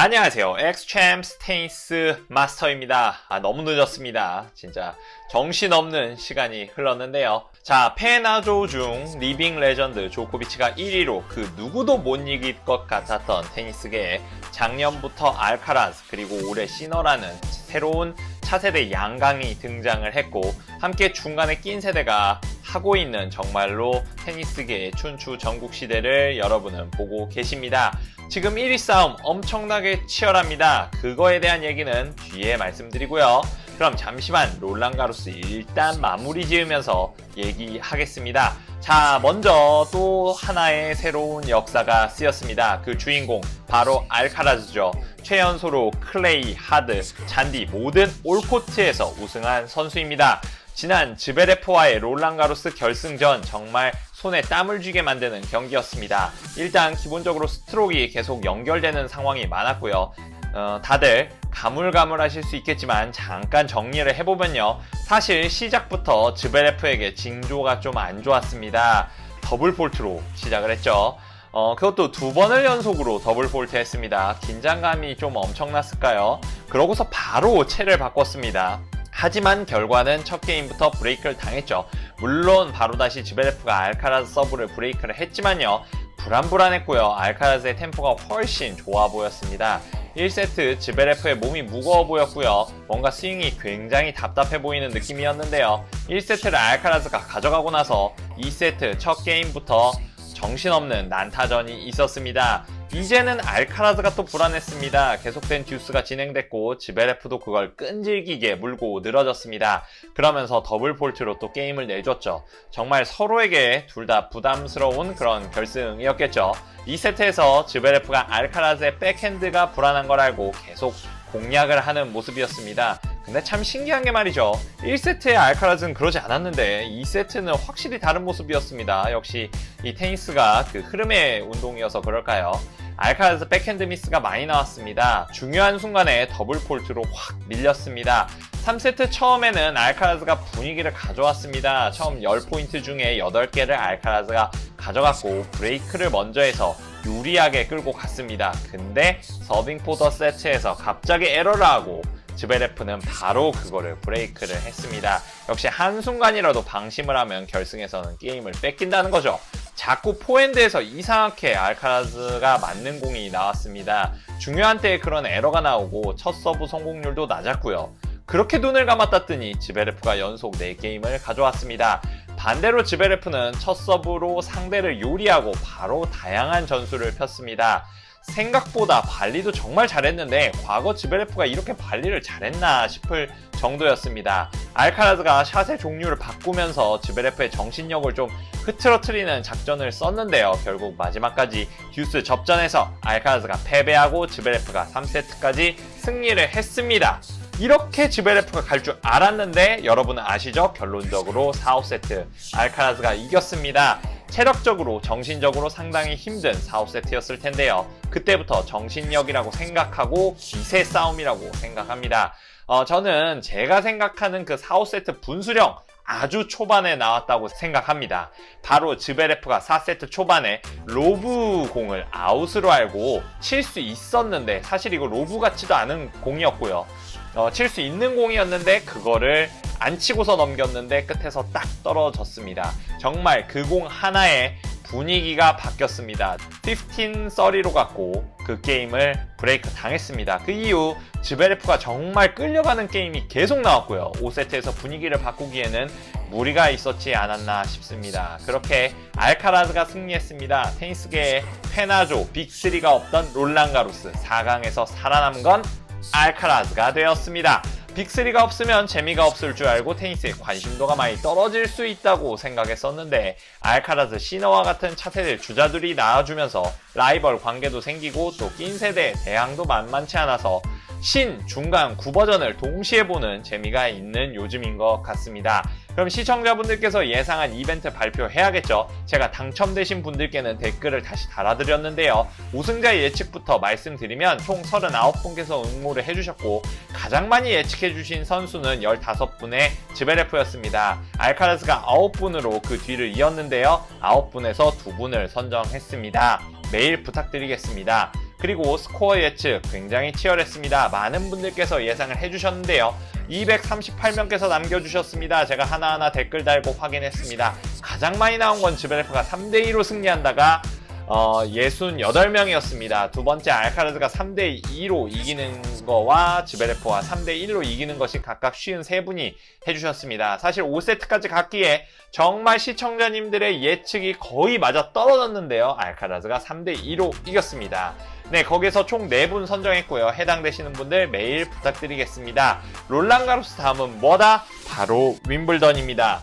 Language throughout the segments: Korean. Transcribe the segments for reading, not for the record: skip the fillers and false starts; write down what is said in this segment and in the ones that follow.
안녕하세요. 엑스챔스 테니스 마스터입니다. 너무 늦었습니다. 진짜 정신없는 시간이 흘렀는데요. 자, 페나조 중 리빙 레전드 조코비치가 1위로 그 누구도 못 이길 것 같았던 테니스계에 작년부터 알카라스 그리고 올해 시너라는 새로운 차세대 양강이 등장을 했고, 함께 중간에 낀 세대가 하고 있는 정말로 테니스계의 춘추 전국시대를 여러분은 보고 계십니다. 지금 1위 싸움 엄청나게 치열합니다. 그거에 대한 얘기는 뒤에 말씀드리고요. 그럼 잠시만 롤랑가로스 일단 마무리 지으면서 얘기하겠습니다. 자, 먼저 또 하나의 새로운 역사가 쓰였습니다. 그 주인공 바로 알카라즈죠. 최연소로 클레이, 하드, 잔디 모든 올코트에서 우승한 선수입니다. 지난 즈베레프와의 롤랑가로스 결승전 정말 손에 땀을 쥐게 만드는 경기였습니다. 일단 기본적으로 스트로크가 계속 연결되는 상황이 많았고요. 다들 가물가물하실 수 있겠지만 잠깐 정리를 해보면요. 사실 시작부터 즈베레프에게 징조가 좀 안 좋았습니다. 더블 폴트로 시작을 했죠. 그것도 두 번을 연속으로 더블 폴트 했습니다. 긴장감이 좀 엄청났을까요? 그러고서 바로 채를 바꿨습니다. 하지만 결과는 첫 게임부터 브레이크를 당했죠. 물론 바로 다시 즈베레프가 알카라즈 서브를 브레이크를 했지만요. 불안불안했고요. 알카라즈의 템포가 훨씬 좋아 보였습니다. 1세트 즈베레프의 몸이 무거워 보였고요. 뭔가 스윙이 굉장히 답답해 보이는 느낌이었는데요. 1세트를 알카라즈가 가져가고 나서 2세트 첫 게임부터 정신없는 난타전이 있었습니다. 이제는 알카라즈가 또 불안했습니다. 계속된 듀스가 진행됐고 즈베레프도 그걸 끈질기게 물고 늘어졌습니다. 그러면서 더블 폴트로 또 게임을 내줬죠. 정말 서로에게 둘 다 부담스러운 그런 결승이었겠죠. 2세트에서 즈베레프가 알카라즈의 백핸드가 불안한 걸 알고 계속 공략을 하는 모습이었습니다. 근데 참 신기한 게 말이죠. 1세트의 알카라즈는 그러지 않았는데 2세트는 확실히 다른 모습이었습니다. 역시 이 테니스가 그 흐름의 운동이어서 그럴까요? 알카라즈 백핸드 미스가 많이 나왔습니다. 중요한 순간에 더블 폴트로 확 밀렸습니다. 3세트 처음에는 알카라즈가 분위기를 가져왔습니다. 처음 10포인트 중에 8개를 알카라즈가 가져갔고 브레이크를 먼저 해서 유리하게 끌고 갔습니다. 근데 서빙 포더 세트에서 갑자기 에러를 하고 즈베레프는 바로 그거를 브레이크를 했습니다. 역시 한순간이라도 방심을 하면 결승에서는 게임을 뺏긴다는 거죠. 자꾸 포핸드에서 이상하게 알카라즈가 맞는 공이 나왔습니다. 중요한 때에 그런 에러가 나오고 첫 서브 성공률도 낮았고요. 그렇게 눈을 감았다더니 즈베레프가 연속 4게임을 가져왔습니다. 반대로 즈베레프는 첫 서브로 상대를 요리하고 바로 다양한 전술을 폈습니다. 생각보다 발리도 정말 잘했는데 과거 즈베레프가 이렇게 발리를 잘했나 싶을 정도였습니다. 알카라즈가 샷의 종류를 바꾸면서 즈베레프의 정신력을 좀 흐트러트리는 작전을 썼는데요. 결국 마지막까지 듀스 접전에서 알카라즈가 패배하고 즈베레프가 3세트까지 승리를 했습니다. 이렇게 즈베레프가 갈 줄 알았는데 여러분은 아시죠? 결론적으로 4, 5세트 알카라즈가 이겼습니다. 체력적으로 정신적으로 상당히 힘든 4, 5세트였을 텐데요. 그때부터 정신력이라고 생각하고 기세 싸움이라고 생각합니다. 저는 제가 생각하는 그 4, 5세트 분수령 아주 초반에 나왔다고 생각합니다. 바로 즈베레프가 4세트 초반에 로브 공을 아웃으로 알고 칠 수 있었는데 사실 이거 로브 같지도 않은 공이었고요. 칠 수 있는 공이었는데 그거를 안 치고서 넘겼는데 끝에서 딱 떨어졌습니다. 정말 그 공 하나에 분위기가 바뀌었습니다. 15-30로 갔고 그 게임을 브레이크 당했습니다. 그 이후 즈베레프가 정말 끌려가는 게임이 계속 나왔고요. 5세트에서 분위기를 바꾸기에는 무리가 있었지 않았나 싶습니다. 그렇게 알카라즈가 승리했습니다. 테니스계에 페나조, 빅3가 없던 롤랑가로스 4강에서 살아남은 건 알카라즈가 되었습니다. 빅3가 없으면 재미가 없을 줄 알고 테니스에 관심도가 많이 떨어질 수 있다고 생각했었는데 알카라즈, 시너와 같은 차세대 주자들이 나와주면서 라이벌 관계도 생기고 또 낀 세대의 대항도 만만치 않아서 신, 중간, 구버전을 동시에 보는 재미가 있는 요즘인 것 같습니다. 그럼 시청자분들께서 예상한 이벤트 발표해야겠죠. 제가 당첨되신 분들께는 댓글을 다시 달아드렸는데요. 우승자 예측부터 말씀드리면 총 39분께서 응모를 해주셨고 가장 많이 예측해주신 선수는 15분의 즈베레프였습니다. 알카라즈가 9분으로 그 뒤를 이었는데요. 9분에서 2분을 선정했습니다. 메일 부탁드리겠습니다. 그리고 스코어 예측 굉장히 치열했습니다. 많은 분들께서 예상을 해주셨는데요. 238명께서 남겨주셨습니다. 제가 하나하나 댓글 달고 확인했습니다. 가장 많이 나온 건 즈베레프가 3대2로 승리한다가 68명이었습니다. 두 번째 알카라즈가 3대2로 이기는 거와 즈베레프와 3대1로 이기는 것이 각각 53분이 해주셨습니다. 사실 5세트까지 갔기에 정말 시청자님들의 예측이 거의 맞아 떨어졌는데요. 알카라즈가 3대2로 이겼습니다. 네, 거기서 총 4분 선정했고요. 해당되시는 분들 메일 부탁드리겠습니다. 롤랑가로스 다음은 뭐다? 바로 윈블던입니다.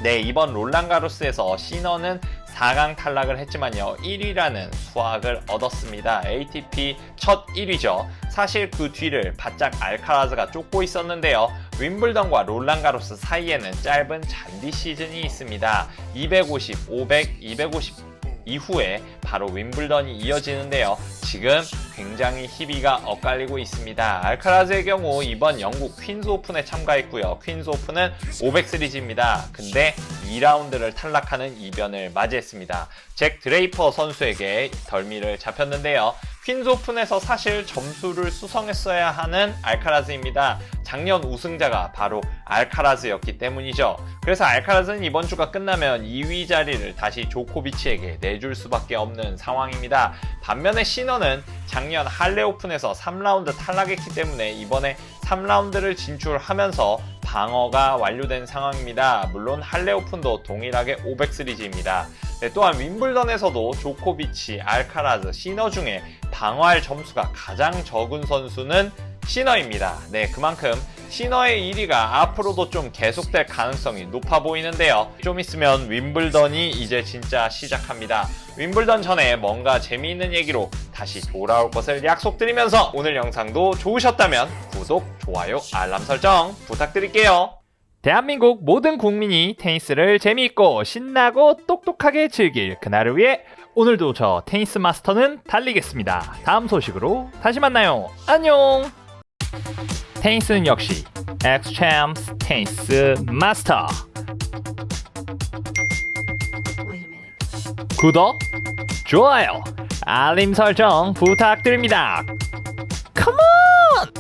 네, 이번 롤랑가로스에서 시너는 4강 탈락을 했지만요, 1위라는 수확을 얻었습니다. ATP 첫 1위죠. 사실 그 뒤를 바짝 알카라즈가 쫓고 있었는데요. 윈블던과 롤랑가로스 사이에는 짧은 잔디 시즌이 있습니다. 250, 500, 250 이후에 바로 윈블던이 이어지는데요. 지금 굉장히 희비가 엇갈리고 있습니다. 알카라즈의 경우 이번 영국 퀸즈 오픈에 참가했고요. 퀸즈 오픈은 500 시리즈입니다. 근데 2라운드를 탈락하는 이변을 맞이했습니다. 잭 드레이퍼 선수에게 덜미를 잡혔는데요. 퀸즈 오픈에서 사실 점수를 수성했어야 하는 알카라즈입니다. 작년 우승자가 바로 알카라즈였기 때문이죠. 그래서 알카라즈는 이번 주가 끝나면 2위 자리를 다시 조코비치에게 내줄 수밖에 없는 상황입니다. 반면에 시너는 작년 할레 오픈에서 3라운드 탈락했기 때문에 이번에 3라운드를 진출하면서 방어가 완료된 상황입니다. 물론 할레 오픈도 동일하게 500 시리즈입니다. 네, 또한 윈블던에서도 조코비치, 알카라즈, 시너 중에 방어할 점수가 가장 적은 선수는 시너입니다. 네, 그만큼 시너의 1위가 앞으로도 좀 계속될 가능성이 높아 보이는데요. 좀 있으면 윈블던이 이제 진짜 시작합니다. 윈블던 전에 뭔가 재미있는 얘기로 다시 돌아올 것을 약속드리면서 오늘 영상도 좋으셨다면 구독, 좋아요, 알람 설정 부탁드릴게요. 대한민국 모든 국민이 테니스를 재미있고 신나고 똑똑하게 즐길 그날을 위해 오늘도 저 테니스 마스터는 달리겠습니다. 다음 소식으로 다시 만나요. 안녕! 테니스는 역시 엑스챔스 테니스 마스터. 구독, 좋아요, 알림 설정 부탁드립니다. 컴온!